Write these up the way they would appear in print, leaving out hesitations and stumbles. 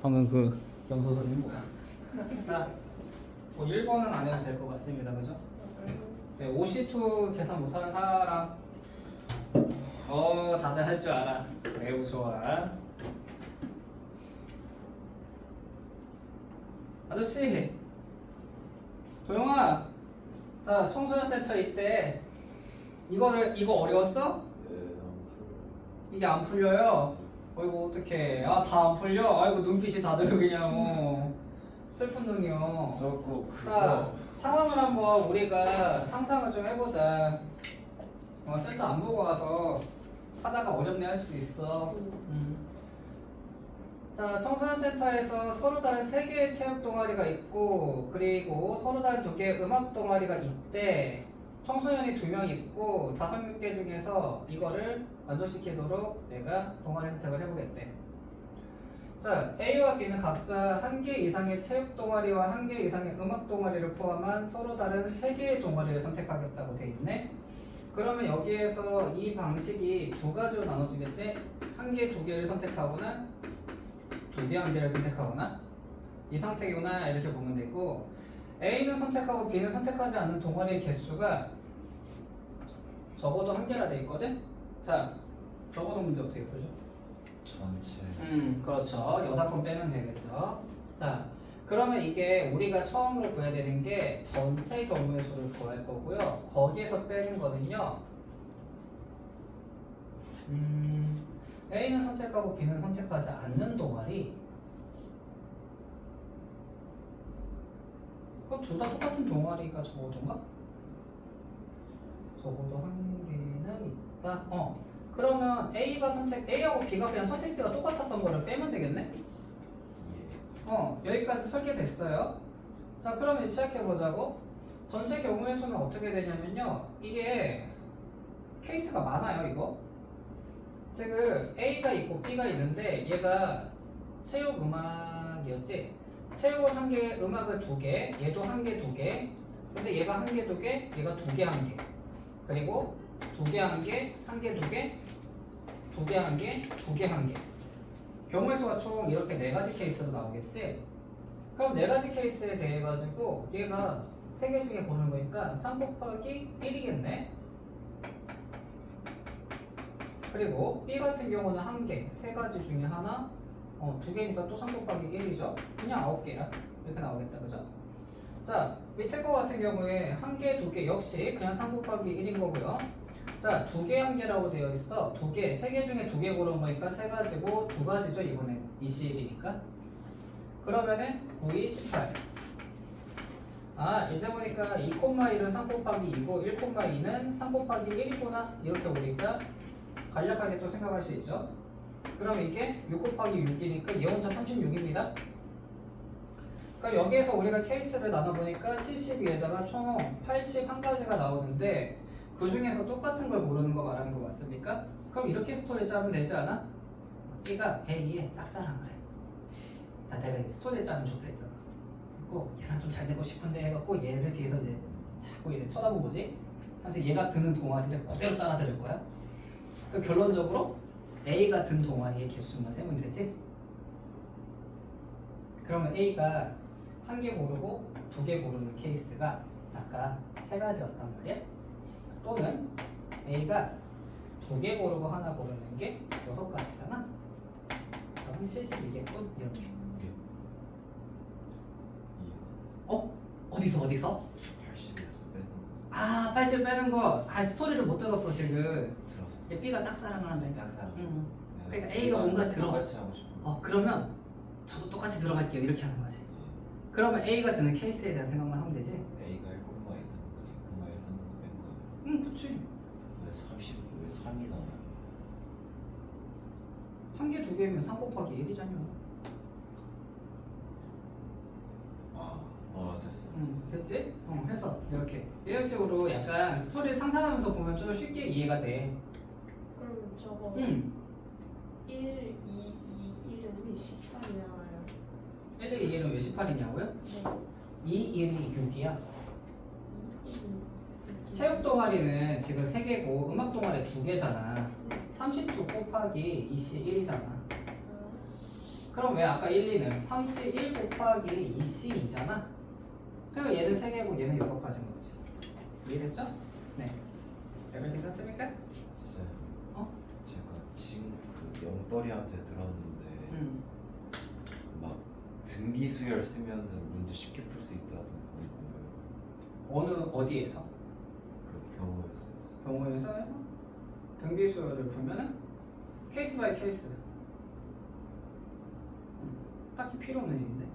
방금 그 염소 소리는 뭐야? 자, 뭐 1번은 안 해도 될 것 같습니다. 그죠? 네, OC2 계산 못하는 사람. 다들 할 줄 알아. 매우 좋아. 아저씨, 도영아. 자, 청소년 센터 이때 이거 어려웠어? 이게 안 풀려요? 어이구 어떡해. 아, 다 안 풀려? 아이고 눈빛이 다들 그냥 슬픈 눈이요. 자, 상황을 한번 우리가 상상을 좀 해보자. 센터 안 보고 와서 하다가 어렵네 할 수도 있어. 자, 청소년 센터에서 서로 다른 3개의 체육 동아리가 있고, 그리고 서로 다른 2개의 음악 동아리가 있대. 청소년이 2명 있고 5개 중에서 이거를 만족시키도록 내가 동아리 선택을 해보겠대. 자, A와 B는 각자 1개 이상의 체육 동아리와 1개 이상의 음악 동아리를 포함한 서로 다른 3개의 동아리를 선택하겠다고 돼 있네. 그러면 여기에서 이 방식이 2가지로 나눠지겠대. 1개, 2개를 선택하거나 2개, 1개를 선택하거나 이 상태구나 이렇게 보면 되고, A는 선택하고 B는 선택하지 않는 동아리의 개수가 적어도 1개라 돼 있거든. 자, 적어도 문제 어떻게 풀죠? 전체. 그렇죠. 여사건 빼면 되겠죠. 자, 그러면 이게 우리가 처음으로 구해야 되는 게 전체 경우의 수를 구할 거고요. 거기에서 빼는 거는요. A는 선택하고 B는 선택하지 않는 동아리. 그럼 둘 다 똑같은 동아리가 적어도인가? 적어도 1개는 있다. 그러면 A하고 B가 그냥 선택지가 똑같았던 거를 빼면 되겠네? 여기까지 설계됐어요. 자, 그러면 이제 시작해보자고. 전체 경우의 수는 어떻게 되냐면요. 이게 케이스가 많아요, 이거. 지금 A가 있고 B가 있는데 얘가 체육음악이었지? 체육은 1개, 음악을 2개, 얘도 1개, 2개. 근데 얘가 1개, 2개, 얘가 2개, 1개. 그리고 2개, 1개, 1개, 2개, 2개, 1개, 2개, 1개. 경우의 수가 총 이렇게 4가지 케이스로 나오겠지? 그럼 4가지 케이스에 대해 가지고 얘가 3개 중에 고르는 거니까 3 곱하기 1이겠네? 그리고 B 같은 경우는 1개, 3가지 중에 하나, 2개니까 또 3 곱하기 1이죠? 그냥 9개야. 이렇게 나오겠다, 그죠? 자, 밑에 거 같은 경우에 1개, 2개 역시 그냥 3 곱하기 1인 거고요. 자, 2개, 1개라고 되어 있어. 2개, 3개 중에 2개 고른 거니까 3가지고 2가지죠, 이번엔 21이니까. 그러면은 9, 2, 18. 아, 이제 보니까 2,1은 3 곱하기 2고 1,2는 3 곱하기 1이구나. 이렇게 우리가 간략하게 또 생각할 수 있죠. 그럼 이게 6 곱하기 6이니까 얘 혼자 36입니다. 그럼 여기에서 우리가 케이스를 나눠보니까 72에다가 총 81가지가 나오는데 그 중에서 똑같은 걸 고르는 거 말하는 거 맞습니까? 그럼 이렇게 스토리 짜면 되지 않아? B가 A의 짝사랑을 해. 자, 내가 스토리 짜면 좋다 했잖아. 그리고 얘랑 좀 잘 되고 싶은데 해갖고 얘를 뒤에서 이제 자꾸 이제 쳐다보고지? 사실 얘가 드는 동아리를 그대로 따라 들을 거야. 그 결론적으로 A가 든 동아리의 개수만 세면 되지? 그러면 A가 1개 고르고 2개 고르는 케이스가 아까 3가지였단 말이야? 또는 A가 2개 고르고 하나 고르는 게 6가지잖아? 그럼 72개뿐 이렇게. 어디서? 80에서 빼는 아, 80 빼는 거. 아, 스토리를 못 들었어 지금. 들었어. 얘 B가 짝사랑을 한다니까. 짝사랑. 그러니까 A가 뭔가 들어. 똑같이 하고 싶어. 그러면 저도 똑같이 들어갈게요 이렇게 하는 거지. 그러면 A가 드는 케이스에 대한 생각만 하면 되지. A가 1,1 드는 거니 1,1 드는 거뺀 거야. 그치. 왜 3이 나와? 1개, 2개면 3 곱하기 1이잖여. 됐어. 됐지? 해서 이런 식으로 약간 스토리 상상하면서 보면 좀 쉽게 이해가 돼. 그럼 저거 1, 1, 2, 2, 1은 18이잖아요. 1이 2는 왜 18이냐고요? 네. 2, 1이 6이야. 2, 1, 체육 동아리는 지금 3개고 음악 동아리 2개잖아. 32 곱하기 21이잖아. 그럼 왜 아까 1, 2는 3C1 곱하기 2C2잖아? 그리고 얘는 3개고 얘는 6가지인 거지. 이해됐죠? 네. 레벨 괜찮습니까? 있어요. 어? 제가 지금 그 영떨이한테 들었는데 막 등비수열 쓰면은 문제 쉽게 풀 수 있다는 거예요. 어디에서? 그 병원에서. 병원에서 해서 등비수열을 풀면은 케이스 바이 케이스. 딱히 필요 없는 일인데.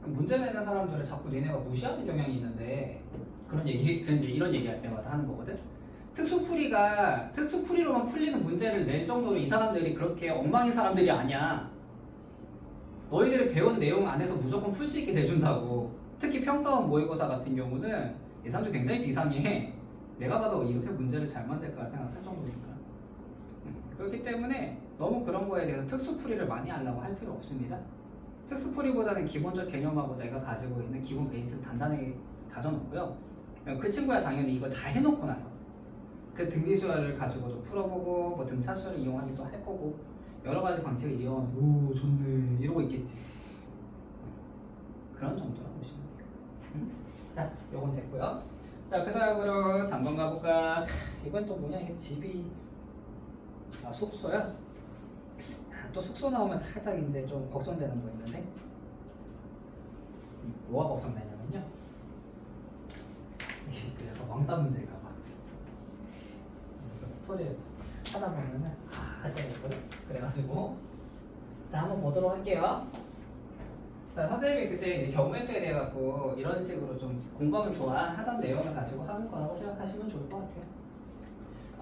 문제 내는 사람들을 자꾸 니네가 무시하는 경향이 있는데 그런 얘기, 이제 이런 얘기할 때마다 하는 거거든. 특수풀이로만 풀리는 문제를 낼 정도로 이 사람들이 그렇게 엉망인 사람들이 아니야. 너희들이 배운 내용 안에서 무조건 풀 수 있게 내준다고. 특히 평가원 모의고사 같은 경우는 이 사람들 굉장히 비상해. 내가 봐도 이렇게 문제를 잘 만들까 생각할 정도니까. 그렇기 때문에 너무 그런 거에 대해서 특수풀이를 많이 하려고 할 필요 없습니다. 특수풀이보다는 기본적 개념하고 내가 가지고 있는 기본 베이스 단단하게 다져놓고요. 그 친구야 당연히 이거 다 해놓고 나서 그 등비수열을 가지고도 풀어보고 뭐 등차수열을 이용하기도 할 거고 여러 가지 방식을 이용하면 오 좋네 이러고 있겠지. 그런 정도라고 보시면 돼요. 자, 요건 됐고요. 자, 그 다음으로 잠깐 가볼까. 이번 또 뭐냐 이게 집이 숙소야? 또 숙소 나오면 살짝 이제 좀 걱정되는 거 있는데 뭐가 걱정되냐면요 그 약간 왕따 문제가 막 또 스토리를 하다 보면은 할 때가 있거든. 그래가지고 자 한번 보도록 할게요. 자 선생님이 그때 이제 경우의 수에 대해 갖고 이런 식으로 좀 공감을 좋아하던 내용을 가지고 하는 거라고 생각하시면 좋을 것 같아요.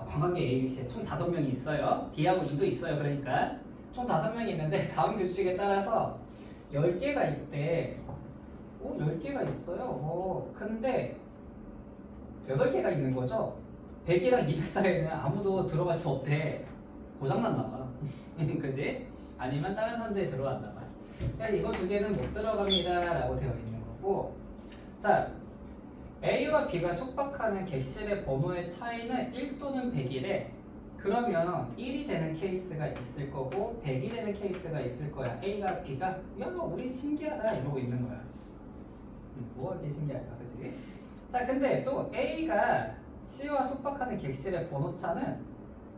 관광객 ABC에 총 5명이 있어요. D하고 E도 있어요. 그러니까 총 5명이 있는데 다음 규칙에 따라서 10개가 있대. 10개가 있어요. 근데 8개가 있는 거죠. 100이랑 200 사이에는 아무도 들어갈 수 없대. 고장났나 봐. 그지? 아니면 다른 사람들이 들어왔나 봐. 그러니까 이거 2개는 못 들어갑니다 라고 되어 있는 거고. 자, A와 B가 숙박하는 객실의 번호의 차이는 1 또는 100이래. 그러면 1이 되는 케이스가 있을 거고 100이 되는 케이스가 있을 거야. A가 B가 야 우리 신기하다 이러고 있는 거야. 뭐가 이렇게 신기할까 그치? 자 근데 또 A가 C와 숙박하는 객실의 번호차는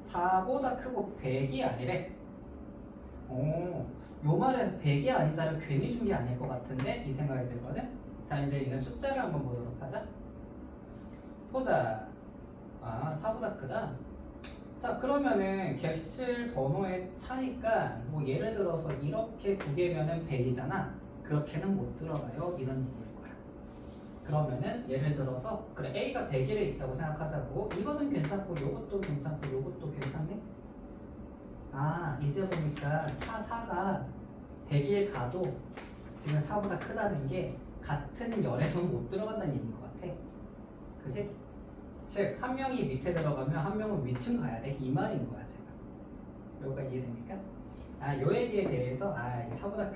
4보다 크고 100이 아니래. 요 말에 100이 아니다를 괜히 준 게 아닐 것 같은데 이 생각이 들거든. 자 이제 있는 숫자를 한번 보도록 하자. 보자. 4보다 크다. 자 그러면은 객실 번호의 차니까 뭐 예를 들어서 이렇게 2개면은 100이잖아. 그렇게는 못 들어가요. 이런 얘기일 거야. 그러면은 예를 들어서 그래 A가 100일에 있다고 생각하자고. 이거는 괜찮고 요것도 괜찮고 요것도 괜찮네. 이제 보니까 차 4가 100일 가도 지금 4보다 크다는 게 같은 열에서는 못 들어간다는 얘기인 것 같아. 그치? 즉, 한 명이 밑에 들어가면 한 명은 위층 가야 돼. 이 말인 거야, 지금. 여기가 이해됩니까? 요 얘기에 대해서, 4보다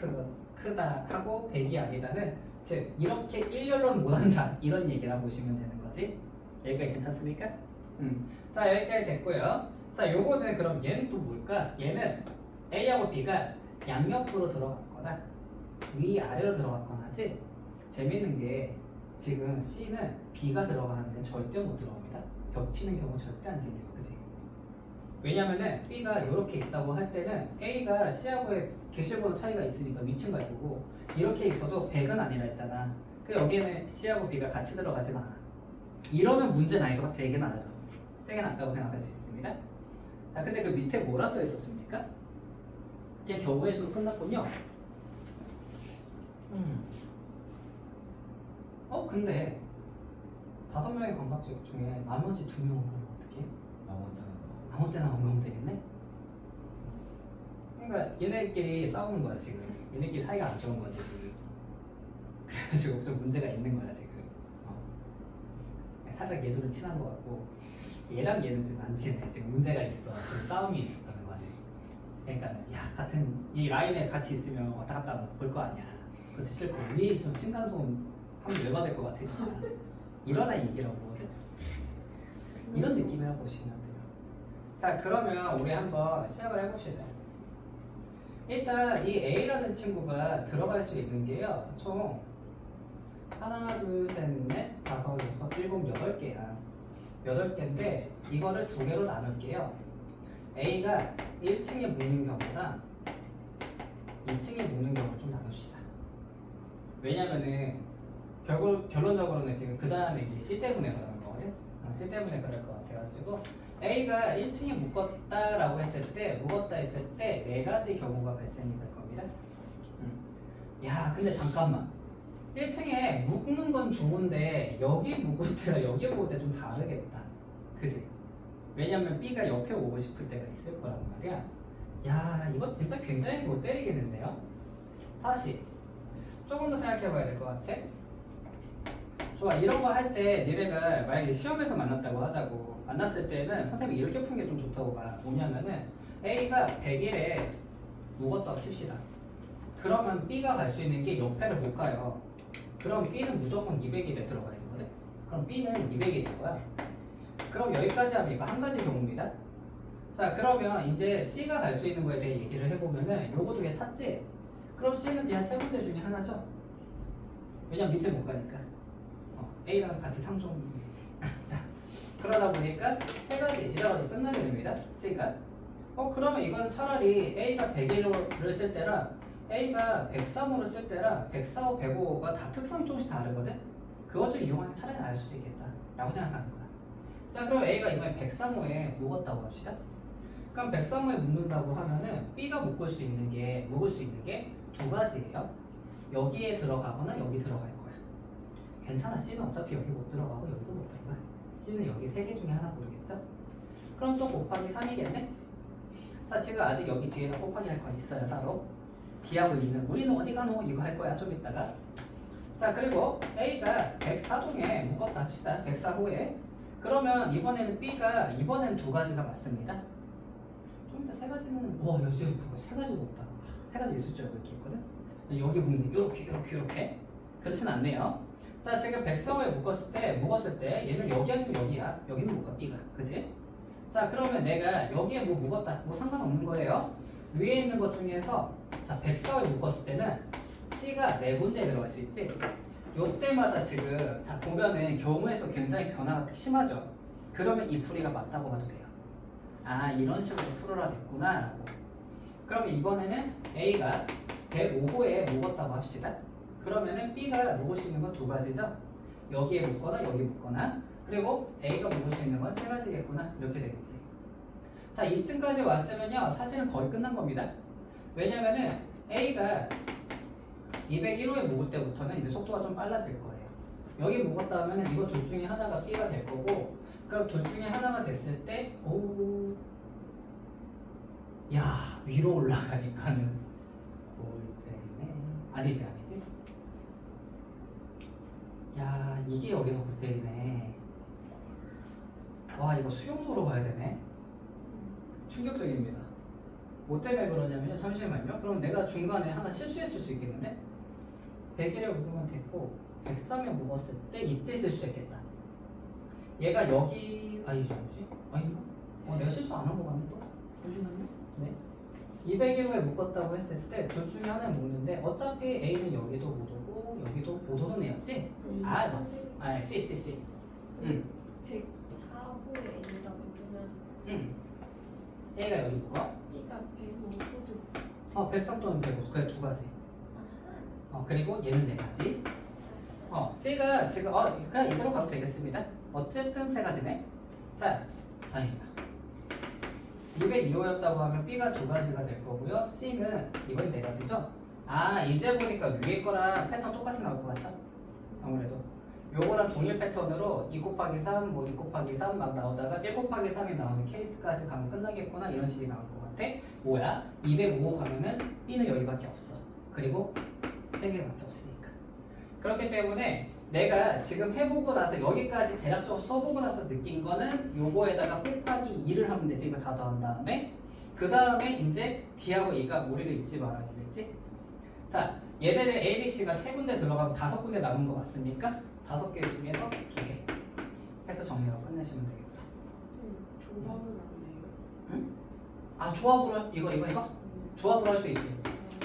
크다 하고 100이 아니다는, 즉, 이렇게 일렬로는 못 앉아. 이런 얘기라고 보시면 되는 거지. 여기까지 괜찮습니까? 자, 여기까지 됐고요. 자, 요거는 그럼 얘는 또 뭘까? 얘는 A하고 B가 양옆으로 들어갔거나, 위아래로 들어갔거나 하지. 재밌는 게, 지금 C는 B가 들어가는데 절대 못 들어갑니다. 겹치는 경우 절대 안 생겨요. 그치? 왜냐면은 B가 이렇게 있다고 할 때는 A가 C하고의 객실번호 차이가 있으니까 위층 갈 거고 이렇게 있어도 100은 아니라 했잖아. 그 여기에는 C하고 B가 같이 들어가진 않아. 이러면 문제 난이도가 되게 낮아져. 되게 낮다고 생각할 수 있습니다. 자, 근데 그 밑에 뭐라 써 있었습니까? 이게 경우의 수로 끝났군요. 근데 5명의 관광지 중에 나머지 2명은 그럼 어떻게 해? 아무 때나 오면 되겠네? 그러니까 얘네끼리 싸우는 거야 지금. 얘네끼리 사이가 안 좋은 거지 지금. 그래가지고 좀 문제가 있는 거야 지금. 살짝 얘들은 친한 것 같고 얘랑 얘는 좀 안 친해. 지금 문제가 있어. 좀 싸움이 있었다는 거지. 그러니까 야 같은 이 라인에 같이 있으면 왔다 갔다 볼 거 아니야. 그렇지 싫고 위에 있으면 층간소음 하면 열받을 것 같으니까 이러나 얘기라고 보거든. 이런 느낌이라고 보시면 돼요. 자 그러면 우리 한번 시작을 해봅시다. 일단 이 A라는 친구가 들어갈 수 있는 게요. 총 하나, 둘, 셋, 넷, 다섯, 여섯, 일곱, 여덟 개야. 8개인데 이거를 두 개로 나눌게요. A가 1층에 묶는 경우랑 2층에 묶는 경우를 좀 나눕시다. 왜냐면은 결론적으로는 지금 그 다음에 이제 C 때문에 그러는 거거든. C 때문에 그럴 것 같아가지고 A가 1층에 묶었다라고 했을 때 묶었다 했을 때 네 가지 경우가 발생이 될 겁니다. 야 근데 잠깐만 1층에 묶는 건 좋은데 여기 묶을 때랑 여기 묶을 때 좀 다르겠다. 그지? 왜냐면 B가 옆에 오고 싶을 때가 있을 거란 말이야. 야 이거 진짜 굉장히 못 때리겠는데요? 다시 조금 더 생각해 봐야 될 것 같아. 좋아 이런 거 할 때 니네가 만약에 시험에서 만났다고 하자고 만났을 때는 선생님이 이렇게 푼 게 좀 좋다고 봐. 뭐냐면은 A가 100일에 묶었다고 칩시다. 그러면 B가 갈 수 있는 게 옆에를 못 가요. 그럼 B는 무조건 200일에 들어가야 되거든. 그럼 B는 200일일 거야. 그럼 여기까지 하면 이거 한 가지 경우입니다. 자 그러면 이제 C가 갈 수 있는 거에 대해 얘기를 해보면은 요거 두 개 찾지? 그럼 C는 그냥 세 군데 중에 하나죠. 왜냐면 밑에 못 가니까. A랑 같이 상종. 자 그러다 보니까 세 가지 이래가지고 끝나게 됩니다. C가. 그러면 이건 차라리 A가 101호를 쓸 때랑 A가 103호를 쓸 때랑 104호, 105호가 다 특성이 조금씩 다르거든? 그것 좀 이용하는 게 차라리 나을 수도 있겠다 라고 생각하는 거야. 자 그럼 A가 이번에 103호에 묶었다고 합시다. 그럼 103호에 묶는다고 하면은 B가 묶을 수 있는 게 두 가지예요. 여기에 들어가거나 여기 들어갈 거야. 괜찮아. C는 어차피 여기 못 들어가고 여기도 못 들어가. C는 여기 세 개 중에 하나 고르겠죠? 그럼 또 곱하기 3이겠네? 자 지금 아직 여기 뒤에는 곱하기 할 거 있어요 따로. D하고 있는 우리는 어디 가노? 이거 할 거야 좀 이따가. 자 그리고 A가 104동에 묶었다 합시다. 104호에. 그러면 이번에는 B가 이번엔 두 가지가 맞습니다. 좀 이따 세 가지는 요즘 그거 세 가지도 없다. 세 가지 있을 줄 알고 이렇게 있거든. 여기 묶는 이렇게 그렇진 않네요. 자 지금 104호에 묶었을 때 얘는 여기 아니면 여기야. 여기는 못 가 B가. 그치? 자 그러면 내가 여기에 뭐 묶었다. 뭐 상관없는 거예요. 위에 있는 것 중에서 자 104호에 묶었을 때는 C가 네 군데에 들어갈 수 있지. 요때마다 지금 자 보면은 경우에서 굉장히 변화가 심하죠. 그러면 이 풀이가 맞다고 봐도 돼요. 아 이런 식으로 풀어라 됐구나 라고. 그럼 이번에는 A가 105호에 묶었다고 합시다. 그러면은 B가 묶을 수 있는 건 두 가지죠. 여기에 묶거나 여기 묶거나. 그리고 A가 묶을 수 있는 건 세 가지겠구나 이렇게 되겠지. 자 2층까지 왔으면요 사실은 거의 끝난 겁니다. 왜냐면은 A가 201호에 묶을 때부터는 이제 속도가 좀 빨라질 거예요. 여기 묶었다 하면은 이거 둘 중에 하나가 B가 될 거고, 그럼 둘 중에 하나가 됐을 때 야 위로 올라가니까는 골 때리네. 아니지 야 이게 여기서 골 때리네. 와 이거 수용도로 가야 되네. 충격적입니다. 뭐 때문에 그러냐면요. 잠시만요. 그럼 내가 중간에 하나 실수했을 수 있겠는데 100일에 묶으면 됐고 103에 묶었을 때 이때 실수했겠다. 얘가 여기 아니지 아닌가? 내가 실수 안 한 거 같네 또. 잠시만요. 네. 201호에 묶었다고 했을 때 둘 중에 하나에 묶는데 어차피 A는 여기도 못 오고 여기도 못 오는 애였지? C. 104호에 A다 보면 A가 여기 묶어? B가 105호도 103 또는 105 그래 두 가지. 그리고 얘는 네 가지. C가 지금 그냥 이대로 가도 되겠습니다. 어쨌든 세 가지네. 자, 다행이다. 202호였다고 하면 B가 두 가지가 될 거고요. C는 이번 네 가지죠. 이제 보니까 위에 거랑 패턴 똑같이 나올 것 같죠? 아무래도 요거랑 동일 패턴으로 2 곱하기 3, 2 곱하기 3 막 나오다가 1 곱하기 3이 나오는 케이스까지 가면 끝나겠구나 이런 식이 나올 것 같아. 뭐야? 205호 가면은 B는 여기밖에 없어. 그리고 3개밖에 없으니까. 그렇기 때문에 내가 지금 해보고 나서 여기까지 대략적으로 써보고 나서 느낀 거는 요거에다가 곱하기 2를 하면 되지. 이거 다 더한 다음에 그 다음에 이제 D하고 E가 우리를 잊지 말아야겠지. 자 얘네들 A, B, C가 세 군데 들어가면 5군데 남은 거 맞습니까? 5개 중에서 2개 해서 정리하고 끝내시면 되겠죠. 조합은 안 돼요. 조합으로 이거 조합을 할 수 있지.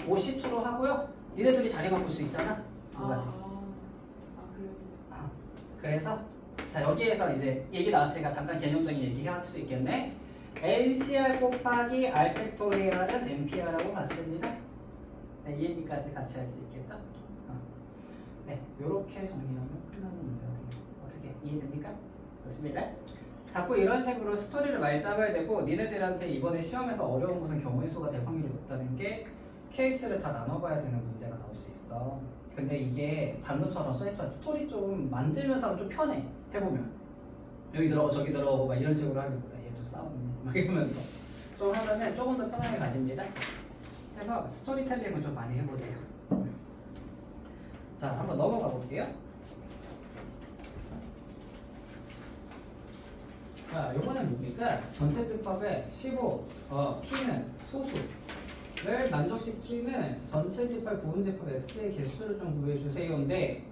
OC2로 하고요. 니네들이 자리 바꿀 수 있잖아. 두 가지. 그래요. 그래서 자 여기에서 이제 얘기 나왔으니까 잠깐 개념적인 얘기 할 수 있겠네. NCR 곱하기 R 팩토리얼은 NPR라고 봤습니다. 네, 이 얘기까지 같이 할 수 있겠죠? 네, 요렇게 정리하면 끝나는 문제가 돼요. 어떻게 이해됩니까? 좋습니다. 자꾸 이런 식으로 스토리를 많이 짜봐야 되고 니네들한테 이번에 시험에서 어려운 것은 경우의 수가 될 확률이 높다는 게 케이스를 다 나눠봐야 되는 문제가 나올 수 있어. 근데 이게 방금처럼 써있죠. 스토리 좀 만들면서 좀 편해. 해보면 여기 들어가고 저기 들어가고 막 이런 식으로 하기보다 얘도 싸우네 막 이러면서 좀 하면은 조금 더 편하게 가집니다. 그래서 스토리텔링을 좀 많이 해보세요. 자, 한번 넘어가 볼게요. 자, 요거는 뭡니까? 전체 집합의 15, P는 소수를 만족시키는 전체 집합 부분 집합 X의 개수를 좀 구해주세요인데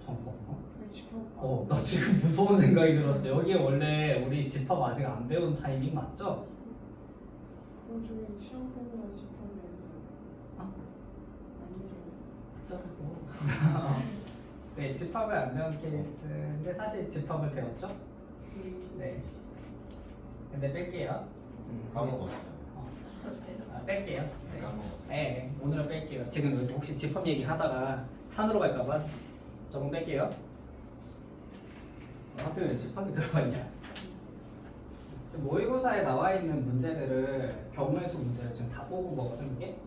잠깐만. 나 지금 무서운 생각이 들었어. 여기에 원래 우리 집합 아직 안 배운 타이밍 맞죠? 그럼 중에 시험 보거나 집합이 아니에요. 네, 집합을 안 배운 케이스인데 사실 집합을 배웠죠? 네. 근데 뺄게요. 까먹었어요. 뺄게요. 네. 까먹었어요. 네, 오늘은 뺄게요. 지금 혹시 집합 얘기 하다가 산으로 갈까봐 조금 뺄게요. 하필 왜 집합이 들어갔냐? 지금 모의고사에 나와 있는 문제들을 경우의 수 문제를 지금 다 뽑은 거거든, 이게.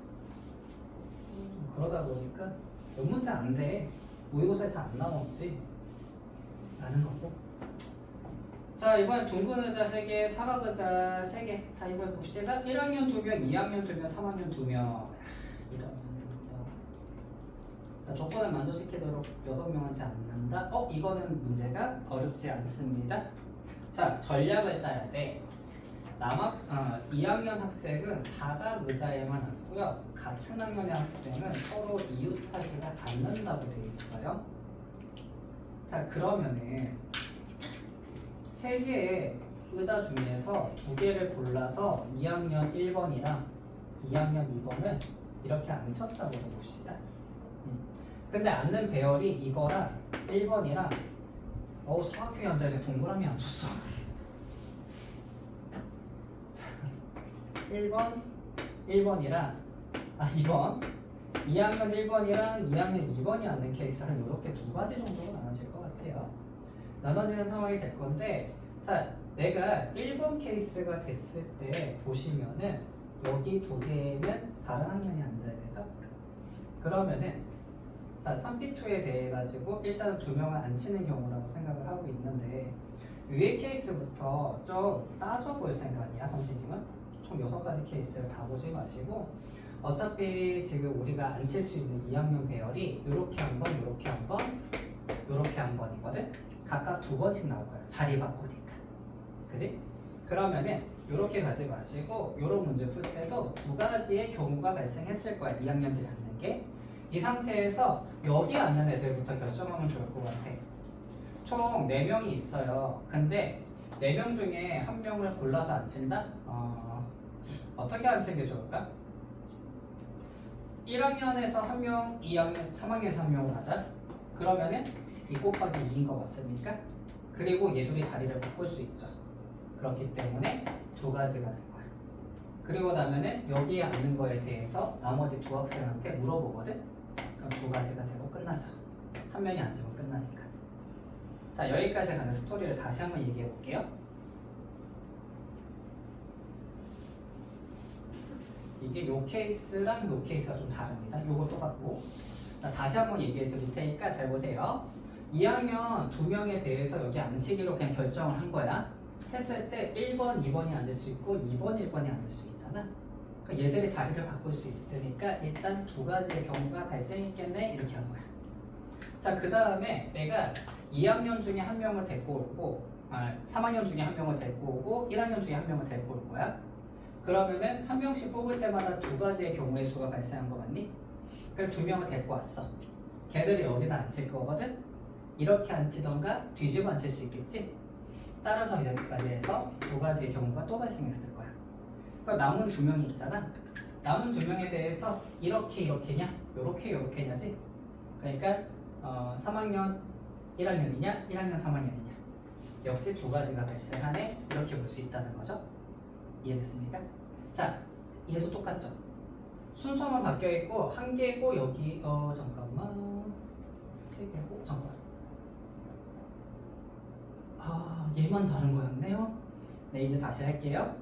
그러다 보니까 몇 문제 안 돼. 모의고사에 잘 안 나오지. 라는 거고. 자, 이번엔 둥근 의자 3개, 사각 의자 3개. 자, 이번에 봅시다. 1학년 2명, 2학년 2명, 3학년 2명. 이런 자, 조건을 만족시키도록 6명한테 안 난다. 이거는 문제가 어렵지 않습니다. 자, 전략을 짜야 돼. 2학년 학생은 사각 의자에만 앉고요. 같은 학년의 학생은 서로 이웃하지가 않는다고 되어 있어요. 자, 그러면은 3개의 의자 중에서 2개를 골라서 2학년 1번이랑 2학년 2번을 이렇게 앉혔다고 봅시다. 근데 앉는 배열이 이거랑 1번이랑 사각형이 앉아있는데 동그라미 앉혔어. 1번, 1번이랑 2번 2학년 1번이랑 2학년 2번이 앉는 케이스는 이렇게 2가지 정도로 나눠질 것 같아요. 나눠지는 상황이 될 건데 자, 내가 1번 케이스가 됐을 때 보시면은 여기 2개는 다른 학년이 앉아야 되죠? 그러면은 자, 3B2에 대해 가지고 일단 2명을 앉히는 경우라고 생각을 하고 있는데 위의 케이스부터 좀 따져볼 생각이야, 선생님은. 총 6가지 케이스를 다 보지 마시고 어차피 지금 우리가 앉힐 수 있는 2학년 배열이 이렇게 한 번, 이렇게 한 번, 이렇게 한 번이거든? 각각 2번씩 나올 거야, 자리 바꾸니까. 그지? 그러면은 이렇게 가지 마시고 이런 문제 풀 때도 2가지의 경우가 발생했을 거야, 2학년들이 앉는 게. 이 상태에서 여기 앉는 애들부터 결정하면 좋을 것 같아. 총 4명이 있어요. 근데 4명 중에 1명을 골라서 앉힌다? 어떻게 앉히는 게 좋을까? 1학년에서 1명, 2학년, 3학년에서 1명을 하자. 그러면은 2 곱하기 2인 것 같습니까? 그리고 얘들이 자리를 바꿀 수 있죠. 그렇기 때문에 2가지가 될 거야. 그리고 나면은 여기에 앉는 거에 대해서 나머지 2 학생한테 물어보거든? 그럼 2가지가 되고 끝나죠. 1명이 앉으면 끝나니까. 자, 여기까지 가는 스토리를 다시 한번 얘기해 볼게요. 이게 요 케이스랑 요 케이스가 좀 다릅니다. 요거 똑같고. 자, 다시 한번 얘기해 드릴 테니까 잘 보세요. 2학년 2명에 대해서 여기 앉히기로 그냥 결정을 한 거야. 했을 때 1번, 2번이 앉을 수 있고 2번, 1번이 앉을 수 있잖아. 그러니까 얘들의 자리를 바꿀 수 있으니까 일단 2가지의 경우가 발생했겠네 이렇게 한 거야. 자, 그 다음에 내가 2학년 중에 1명을 데리고 오고 3학년 중에 1명을 데리고 오고 1학년 중에 1명을 데리고 올 거야. 그러면은 1명씩 뽑을 때마다 2가지의 경우의 수가 발생한 거 맞니? 그럼 2명을 데리고 왔어. 걔들이 여기다 앉힐 거거든? 이렇게 앉히던가 뒤집어 앉힐 수 있겠지? 따라서 여기까지 해서 두 가지의 경우가 또 발생했을 거야. 그러니까 남은 두 명이 있잖아. 남은 두 명에 대해서 이렇게냐, 요렇게냐지. 그러니까 3학년 1학년이냐, 1학년 3학년이냐. 역시 두 가지가 발생하네. 이렇게 볼 수 있다는 거죠. 이해됐습니까? 자, 얘도 똑같죠. 순서만 바뀌어 있고 한 개고 여기 잠깐만 세 개고 잠깐. 얘만 다른 거였네요. 네, 이제 다시 할게요.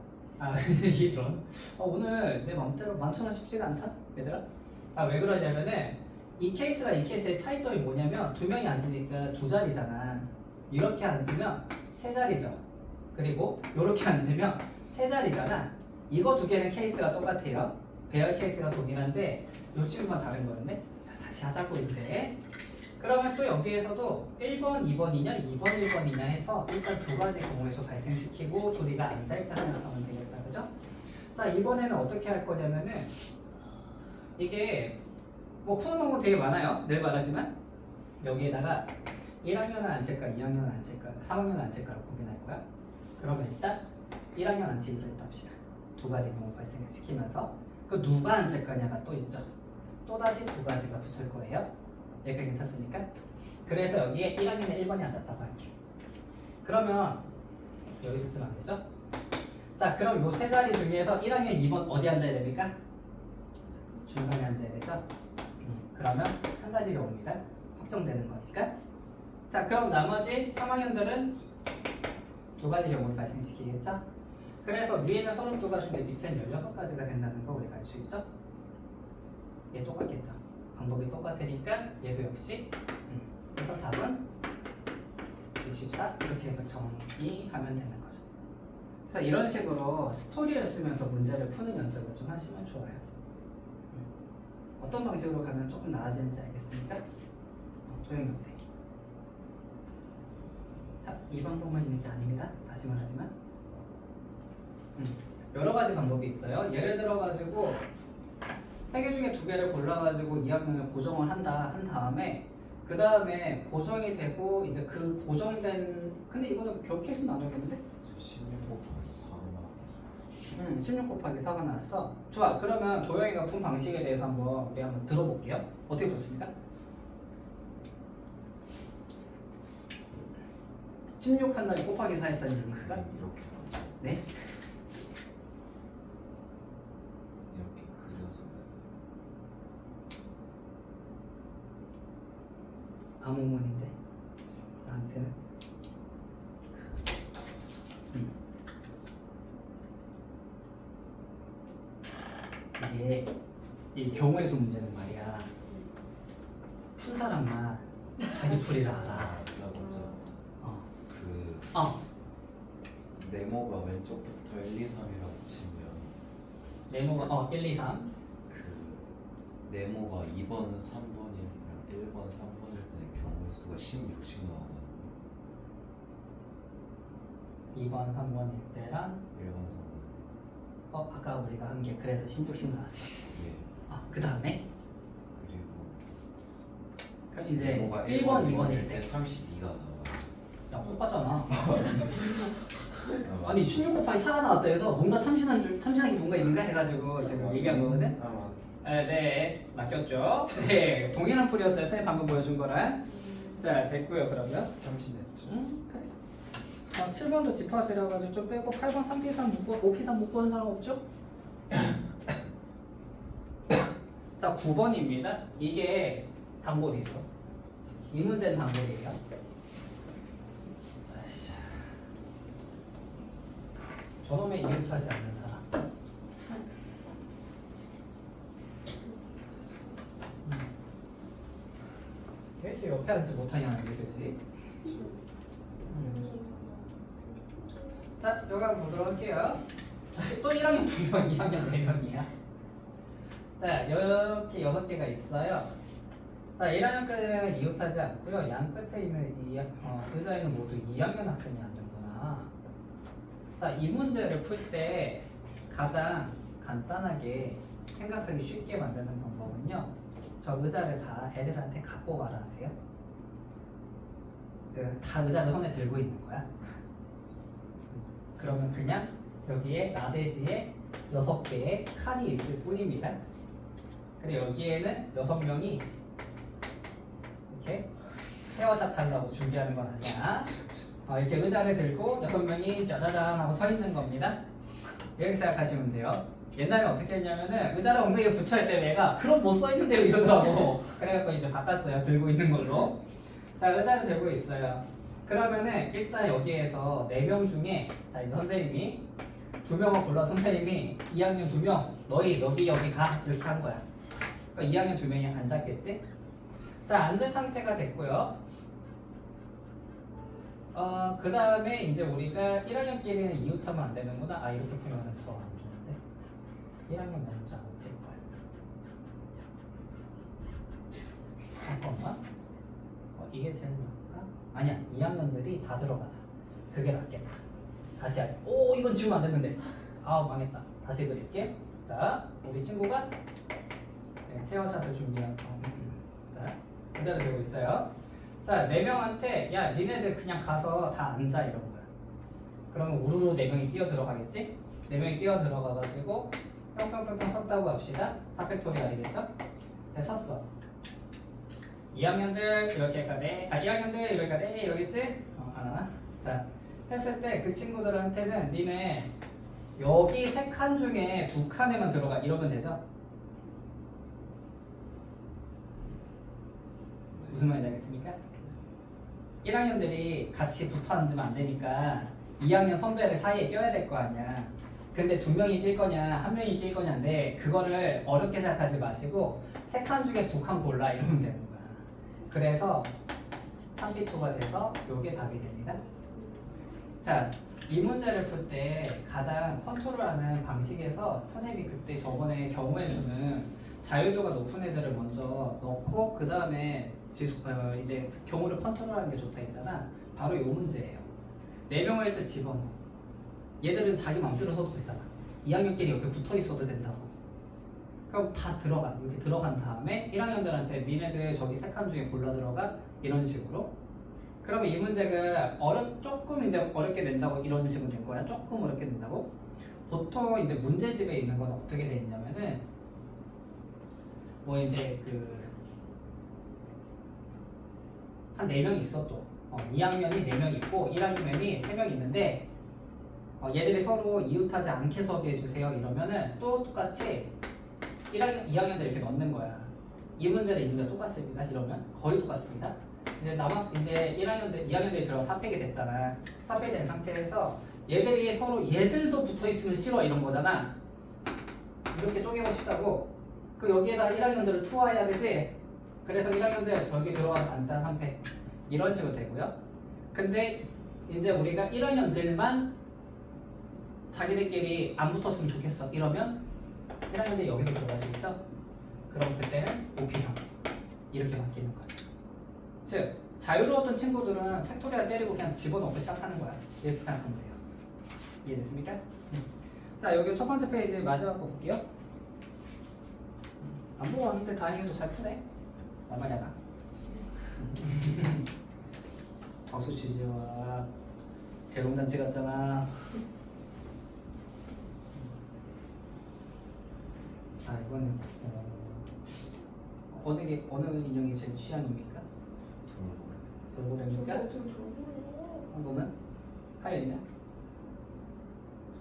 이런. 오늘 내 맘대로 많잖아 쉽지가 않다, 얘들아. 왜 그러냐면은 이 케이스랑 이 케이스의 차이점이 뭐냐면 두 명이 앉으니까 두 자리잖아. 이렇게 앉으면 세 자리죠. 그리고 이렇게 앉으면 세 자리잖아. 이거 두 개는 케이스가 똑같아요. 배열 케이스가 동일한데 요 친구만 다른 거였네. 자, 다시 하자고 이제. 그러면 또 여기에서도 1번, 2번이냐, 2번, 1번이냐 해서 일단 두 가지 경우의 수 발생시키고 둘이가 앉아있다 생각하면 되겠다. 그죠? 자, 이번에는 어떻게 할 거냐면은 이게 뭐 푸는 방법 되게 많아요. 늘 말하지만 여기에다가 1학년은 앉힐까, 2학년은 앉힐까, 3학년은 앉힐까를 고민할 거야. 그러면 일단 1학년 앉히기로 했다 합시다. 두 가지 경우 발생시키면서 그 누가 앉을 거냐가 또 있죠. 또 다시 두 가지가 붙을 거예요. 여기가 괜찮습니까? 그래서 여기에 1학년에 1번이 앉았다고 할게. 그러면 여기도 쓰면 안 되죠? 자, 그럼 요 세 자리 중에서 1학년 2번 어디 앉아야 됩니까? 중간에 앉아야 되죠? 그러면 한 가지 경우입니다. 확정되는 거니까. 자, 그럼 나머지 3학년들은 두 가지 경우를 발생시키겠죠? 그래서 위에는 32가지인데 밑에는 16가지가 된다는 거 우리가 알 수 있죠? 얘 똑같겠죠? 방법이 똑같으니까 얘도 역시 그래서 답은 64 이렇게 해서 정리하면 되는 거죠. 그래서 이런 식으로 스토리를 쓰면서 문제를 푸는 연습을 좀 하시면 좋아요. 어떤 방식으로 가면 조금 나아지는지 알겠습니까? 조용히 하면 돼. 자, 이 방법만 있는 게 아닙니다. 다시 말하지만 여러 가지 방법이 있어요. 예를 들어 가지고 세 개 중에 두 개를 골라가지고 2학년을 고정을 한 다음에 그 다음에 고정이 되고 이제 그 고정된 근데 이거는 몇 케이스 나누겠는데? 16 곱하기 4가 16 곱하기 4가 나왔어. 좋아. 그러면 도영이가 푼 방식에 대해서 한번 우리 한번 들어볼게요. 어떻게 풀습니까? 16 한 다음에 곱하기 4 했다는 얘기가? 이렇게 네? 이렇게 그려서 암호문인데 나한테는 이게 이 경우의 수 문제는 말이야 푼 사람만 자기 풀이를 알아. 맞아 어. 그 어. 네모가 왼쪽부터 1, 2, 3이라고 치면 네모가 1, 2, 3 그 네모가 2번, 3번일 때랑 1번, 3번일 때는 경우의 수가 16씩 나오거든요. 2번, 3번일 때랑 1번, 3번. 아까 우리가 한 게 그래서 16씩 나왔어. 예. 그 다음에 그리고 그럼 이제 네모가 1번, 2번일 때 32가 나와요. 야, 똑같잖아. 아니 16 곱하기 4가 나왔다 해서 뭔가 참신한 게 뭔가 있는가 해가지고 지금 얘기한 거거든. 네, 맡겼죠. 네, 동일한 풀이었어요. 선생님 방금 보여준 거랑. 자, 됐고요. 그러면 참신했죠. 그래. 7번도 집합이라가지고 좀 빼고 8번 3P3 묶고 5P3 묶고 한 사람 없죠? 자, 9번입니다. 이게 단골이죠. 이 문제는 단골이에요. 아이씨. 저놈의 이웃하지 않는 사람. 왜 이렇게 옆에 앉지 못하냐, 그지? 자, 여기 한번 보도록 할게요. 자, 또 1학년 2명, 2학년 4명이야. 자, 이렇게 6개가 있어요. 자, 1학년까지는 이웃하지 않고요. 양 끝에 있는 의자에는 모두 2학년 학생이 앉는구나. 자, 이 문제를 풀 때 가장 간단하게 생각하기 쉽게 만드는 방법은요. 저 의자를 다 애들한테 갖고 가라 하세요. 다 의자를 손에 들고 있는 거야. 그러면 그냥 여기에 라데지에 6개의 칸이 있을 뿐입니다. 그리고 여기에는 6명이 이렇게 체어샷 하려고 준비하는 건 아니야. 이렇게 의자를 들고 6명이 짜자잔 하고 서 있는 겁니다. 이렇게 생각하시면 돼요. 옛날에 어떻게 했냐면은 의자를 엉덩이에 붙여야 때 얘가 그럼 못 서 있는데요 이러더라고. 그래갖고 이제 바꿨어요. 들고 있는 걸로. 자, 의자를 들고 있어요. 그러면은 일단 여기에서 4명 중에 자, 이 선생님이 2명을 골라 선생님이 2학년 2명 너희 여기 가 이렇게 한 거야. 그러니까 2학년 2명이 앉았겠지? 자, 앉은 상태가 됐고요. 그 다음에 이제 우리가 1학년끼리는 이웃하면 안 되는구나. 이렇게 풀면 더 안 좋은데. 1학년 먼저 앉힐걸. 잠깐만. 이게 제일 나을까? 아니야. 2학년들이 다 들어가자. 그게 낫겠다. 다시 하자. 오, 이건 지우면 안 됐는데. 망했다. 다시 그릴게. 자, 우리 친구가 체어샷을 준비한 자, 의자를 들고 있어요. 자, 4명한테 야, 니네들 그냥 가서 다 앉아 이런 거야. 그러면 우르르 4명이 뛰어 들어가겠지? 4명이 뛰어 들어가가지고 뿅뿅뿅뿅 섰다고 합시다. 4팩토리얼이겠죠? 네, 섰어. 2학년들 이렇게 가네. 1학년들 이렇게 가네. 이러겠지? 안 하나? 자, 했을 때 그 친구들한테는 니네 여기 3칸 중에 2칸에만 들어가 이러면 되죠? 무슨 말인지 알겠습니까? 1학년들이 같이 붙어 앉으면 안 되니까 2학년 선배들 사이에 껴야 될 거 아니야. 근데 2명이 낄 거냐 1명이 낄 거냐인데 그거를 어렵게 생각하지 마시고 3칸 중에 2칸 골라 이러면 되는 거야. 그래서 3B2가 돼서 요게 답이 됩니다. 자, 이 문제를 풀 때 가장 컨트롤하는 방식에서 선생님이 그때 저번에 경우에 주는 자유도가 높은 애들을 먼저 넣고 그 다음에 이제 경우를 컨트롤하는 게 좋다 했잖아. 바로 이 문제예요. 4명을 일단 집어넣어. 얘들은 자기 맘대로 써도 되잖아. 2학년끼리 옆에 붙어 있어도 된다고. 그럼 다 들어가. 이렇게 들어간 다음에 1학년들한테 니네들 저기 3칸 중에 골라 들어가 이런 식으로. 그러면 이 문제가 조금 이제 어렵게 낸다고 이런 식으로 된 거야. 조금 어렵게 낸다고. 보통 이제 문제집에 있는 건 어떻게 돼 있냐면은 뭐 이제 한 4명 있어 또. 2학년이 4명 있고 1학년이 3명 있는데 얘들이 서로 이웃하지 않게 서게 해주세요 이러면은 또 똑같이 1학년, 2학년들 이렇게 넣는 거야. 이 문제는 이 문제가 똑같습니다. 이러면 거의 똑같습니다. 이제 이제 1학년들, 2학년들이 들어가 4팩이 됐잖아. 4팩이 된 상태에서 얘들이 서로 얘들도 붙어 있으면 싫어 이런 거잖아. 이렇게 쪼개고 싶다고. 여기에다 1학년들을 투하해야 되지. 그래서 1학년들 저기 들어가서 앉아 3팩 이런 식으로 되고요. 근데 이제 우리가 1학년들만 자기들끼리 안 붙었으면 좋겠어 이러면 1학년들이 여기서 들어가시겠죠? 그럼 그때는 5P3 이렇게 바뀌는 거지. 즉 자유로웠던 친구들은 팩토리얼 때리고 그냥 집어넣고 시작하는 거야. 이렇게 생각하면 돼요. 이해됐습니까? 자, 여기 첫 번째 페이지 마지막 거 볼게요. 안 보고 왔는데 다행히도 잘 푸네. 나만 야나. 박수 치지와 재롱잔치 같잖아. 이거는 어느 인형이 제일 취향입니까? 돌고래입니까? 너는? 하연이는?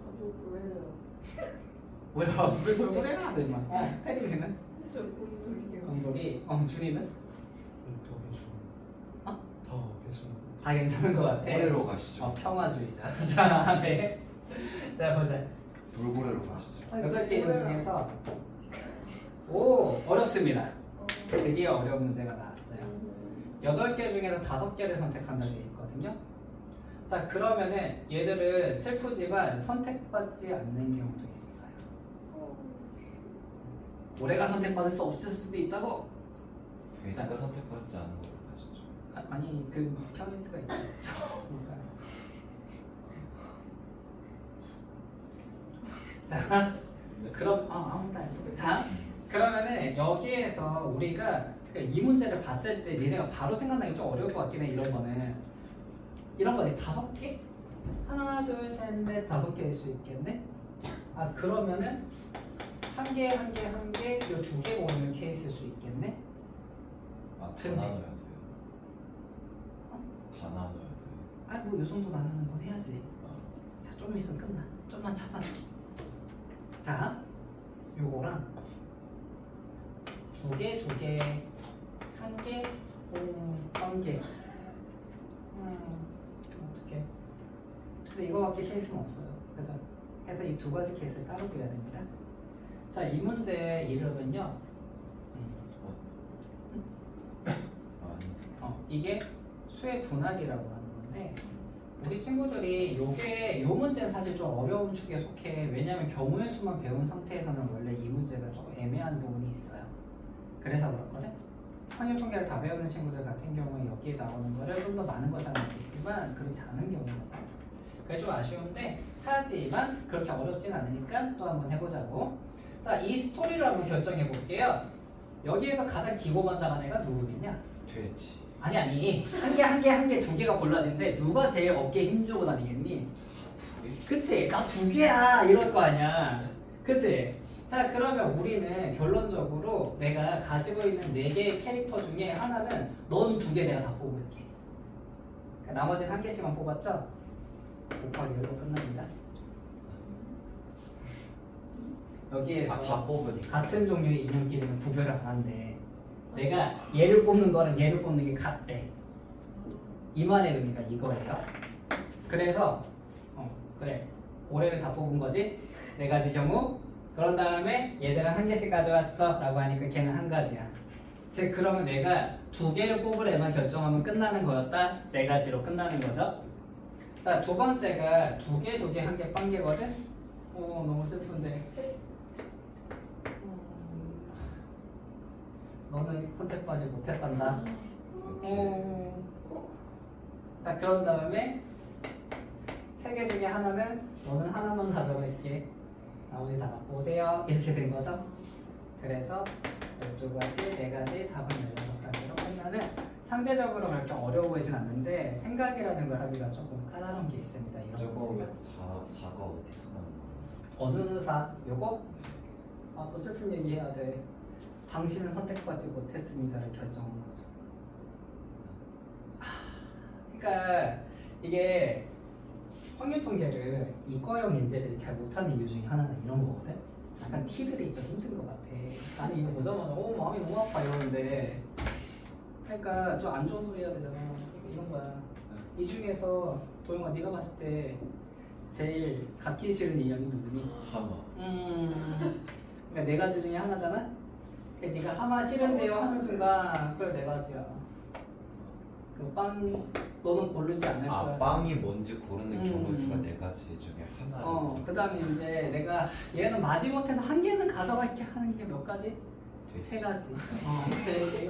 저도 그래요. 뭐야? 왜 돌고래야? 너 임마. 태린이는? 저 곰돌이요. 곰돌이. 준이는? 더 괜찮아. 더 괜찮아. 다 괜찮은 것 같아. 고래로 가시죠. 평화주의자. 자, 네. 자, 보자. 돌고래로 가시죠. 8개 중에서 어렵습니다. 드디어 어려운 문제가 나왔어요. 8개 중에서 5개를 선택한다고 되어 있거든요. 자, 그러면은 얘들은 슬프지만 선택받지 않는 경우도 있어요. 올해가 선택받을 수 없을 수도 있다고? 베이스가 선택받지 않은 걸로 가시죠. 아니, 평일수가 있죠. 자, 그럼 아무도 안 쓰고. 자, 그러면은 여기에서 우리가 이 문제를 봤을 때 니네가 바로 생각나기 좀 어려울 것 같긴 해. 이런 거는 이런 거지 5개? 하나, 둘, 셋, 넷, 5개일 수 있겠네? 아, 그러면은 한 개, 한 개, 한 개, 요 2개 모으면 케이스일 수 있겠네? 아, 다 근데- 나눠야 돼요. 다 나눠야 돼요. 아, 뭐 요 정도 나누는 건 해야지. 아, 자, 좀 있으면 끝나. 좀만 참아줘. 자, 요거랑 2개, 2개, 1개, 1개. 어떡해. 근데 이거밖에 케이스는 없어요. 그죠? 그래서 이 2가지 케이스를 따로 그려야 됩니다. 자, 이 문제의 이름은요. 아니, 이게 수의 분할이라고 하는 건데 우리 친구들이 요 문제는 사실 좀 어려운 축에 속해. 왜냐면 경우의 수만 배운 상태에서는 원래 이 문제가 좀 애매한 부분이 있어요. 그래서 그렇거든. 확률 통계를 다 배우는 친구들 같은 경우에 여기에 나오는 거를 좀 더 많은 걸 사용할 수 있지만 그렇지 않은 경우는 그게 좀 아쉬운데 하지만 그렇게 어렵진 않으니까 또 한번 해보자고. 자, 이 스토리를 한번 결정해 볼게요. 여기에서 가장 기고만장한 애가 누구겠냐? 돼지. 아니 한 개 한 개 한 개 2개가 골라지는데 누가 제일 어깨에 힘주고 다니겠니? 그치? 나 2개야 이럴 거 아니야. 그치? 자, 그러면 우리는 결론적으로 내가 가지고 있는 4개의 캐릭터 중에 하나는 넌 2개 내가 다 뽑을게. 그러니까 나머지는 한 개씩만 뽑았죠? 곱하기 1로 끝납니다. 여기에서 아, 다 뽑으니까. 같은 종류의 인형끼리는 구별을 안 한대. 내가 얘를 뽑는 거랑 얘를 뽑는 게 같대. 이만의 의미가 이거예요. 그래서 그래, 고래를 다 뽑은 거지. 4가지 경우. 그런 다음에 얘들은 한 개씩 가져왔어 라고 하니까 걔는 한 가지야. 즉 그러면 내가 2개를 뽑을 애만 결정하면 끝나는 거였다. 4가지로 끝나는 거죠. 자, 2번째가 2개, 2개, 1개, 1개거든. 너무 슬픈데. 너는 선택받지 못했단다. 자, 그런 다음에 3개 중에 하나는 너는 하나만 가져갈게. 나머지 다 갖고 오세요. 이렇게 된 거죠. 그래서 12가지, 4가지, 답은 16가지로 끝나는 상대적으로 그렇게 어려워 보이진 않는데 생각이라는 걸 하기가 조금 까다로운 게 있습니다. 이런 저거 문제가. 4가 어디서 나온 거예요? 어느 사? 요거? 아, 또 슬픈 얘기 해야 돼. 당신은 선택받지 못했습니다를 결정한 거죠. 그러니까 이게 확률 통계를 이과형 인재들이 잘 못하는 이유 중에 하나는 이런 거거든. 약간 키들이 좀 힘든 것 같아. 나는 이거 보자마자 마음이 너무 아파 이러는데, 그러니까 좀 안 좋은 소리 해야 되잖아. 그러니까 이런 거야. 이 중에서 도영아 네가 봤을 때 제일 갖기 싫은 인형이 누구니? 하마. 그러니까 4가지 중에 하나잖아. 그러니까 네가 하마 싫은데요 하는 순간 그래 4가지야. 그 빵 너는 고르지 않을 아, 거야. 빵이 뭔지 고르는 경우 수가 4가지 중에 하나. 그다음에 이제 내가 얘는 마지못해서 한 개는 가져갈게 하는 게 몇 가지? 돼지. 3가지. 돼지.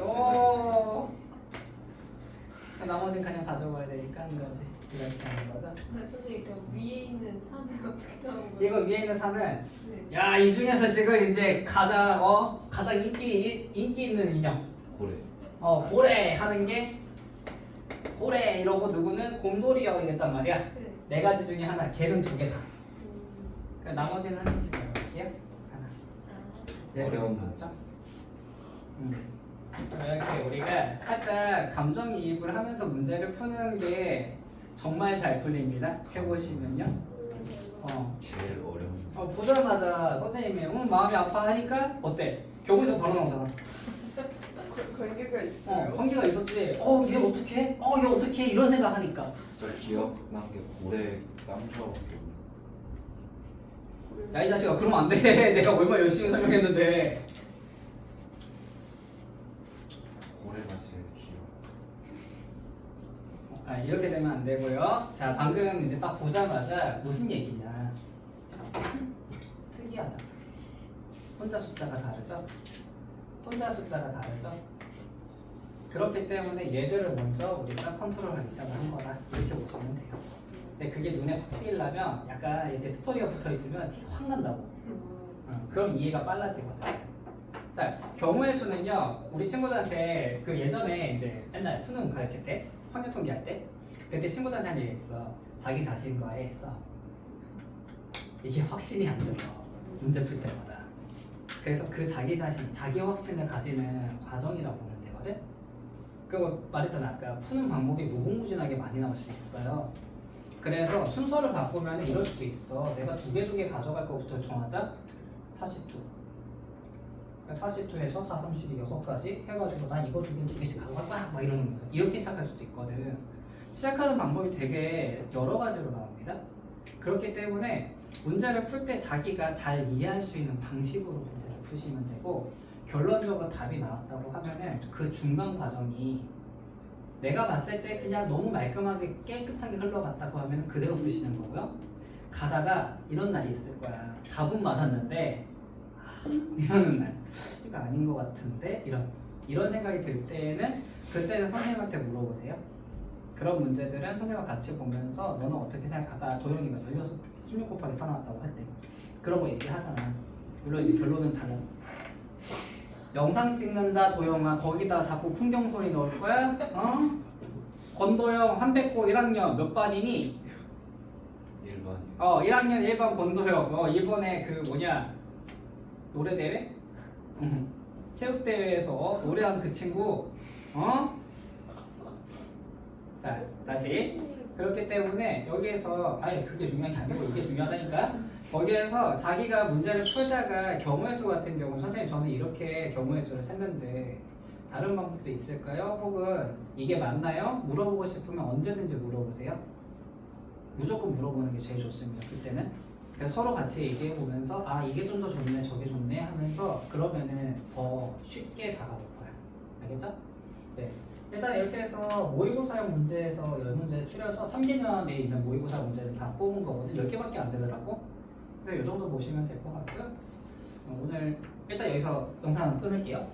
나머지는 그냥 가져가야 되니까 한 가지. 이렇게 하는 거죠. 선생님 그럼 위에 있는 산은 어떻게 나온 거예요? 이거 위에 있는 산은 네. 야, 이 중에서 지금 이제 가장 인기 있는 인형. 고래. 고래 하는 게 고래 이러고 누구는 곰돌이라고 이랬단 말이야. 네. 4가지 중에 하나, 걔는 2개 다. 나머지는 한 개씩 가져갈게요. 하나. 이렇게 어려운 되는 문제. 거죠. 이렇게 우리가 살짝 감정이입을 하면서 문제를 푸는 게 정말 잘 풀립니다. 해보시면요. 제일 어려운 문제. 보자마자 선생님이 마음이 아파하니까 어때? 경우에서 바로 나오잖아. 관계가 있어요? 관계가 있었지. 얘 어떡해? 얘 어떡해? 이런 생각하니까. 저 기억난 게 고래 짱좋아하고. 야, 이 자식아, 그러면 안 돼. 내가 얼마나 열심히 설명했는데. 고래가 제일 귀여워. 이렇게 되면 안 되고요. 자, 방금 이제 딱 보자마자 무슨 얘기냐. 특이하잖아. 혼자 숫자가 다르죠? 혼자 숫자가 다르죠? 그렇기 때문에 얘들을 먼저 우리가 컨트롤하기 시작한 거라 이렇게 보시면 돼요. 근데 그게 눈에 확 띄려면 약간 이렇게 스토리가 붙어 있으면 티 확 난다고. 그럼 이해가 빨라지거든. 자, 경우의 수는요, 우리 친구들한테 그 예전에 이제 옛날 수능 가르칠 때, 확률 통계할 때, 그때 친구들한테 한 얘기 있어. 자기 자신과의 싸움. 이게 확신이 안 들어. 문제 풀 때마다. 그래서 그 자기 자신, 자기 확신을 가지는 과정이라고 보면 되거든. 그거 말했잖아. 아까 푸는 방법이 무궁무진하게 많이 나올 수 있어요. 그래서 순서를 바꾸면 이럴 수도 있어. 내가 두 개 가져갈 것부터 정하자. 42. 42에서 4, 32, 6까지 해가지고 난 이거 두 개씩 가져갈 거야. 막 이러는 거죠. 이렇게 시작할 수도 있거든. 시작하는 방법이 되게 여러 가지로 나옵니다. 그렇기 때문에 문제를 풀 때 자기가 잘 이해할 수 있는 방식으로 문제를 푸시면 되고, 결론적으로 답이 나왔다고 하면은 그 중간 과정이 내가 봤을 때 그냥 너무 말끔하게 깨끗하게 흘러갔다고 하면 그대로 푸시는 거고요. 가다가 이런 날이 있을 거야. 답은 맞았는데 이러는 날, 이거 아닌 것 같은데 이런 생각이 들 때는 그때는 선생님한테 물어보세요. 그런 문제들은 선생님과 같이 보면서 너는 어떻게 생각해? 아까 도영이가 16 곱하기 4 나왔다고 할 때 그런 거 얘기하잖아. 물론 이제 결론은 달라. 영상 찍는다 도영아, 거기다 자꾸 풍경 소리 넣을 거야? 어? 권도영 한백고 1학년 몇 반이니? 1번이요. 1학년 1반 권도영. 이번에 그 노래대회? 체육대회에서 노래한 그 친구. 자, 다시. 그렇기 때문에 여기에서 그게 중요한 게 아니고 이게 중요하다니까. 거기에서 자기가 문제를 풀다가 경우의 수 같은 경우, 선생님 저는 이렇게 경우의 수를 셌는데 다른 방법도 있을까요? 혹은 이게 맞나요? 물어보고 싶으면 언제든지 물어보세요. 무조건 물어보는 게 제일 좋습니다. 그때는. 그래서 서로 같이 얘기해 보면서 이게 좀 더 좋네 저게 좋네 하면서 그러면은 더 쉽게 다가올 거야. 알겠죠? 네. 일단 이렇게 해서 모의고사형 문제에서 10문제 추려서 3개년에 있는 모의고사 문제를 다 뽑은 거거든. 10개밖에 안 되더라고. 그래서 이 정도 보시면 될 것 같고요. 오늘 일단 여기서 영상 끊을게요.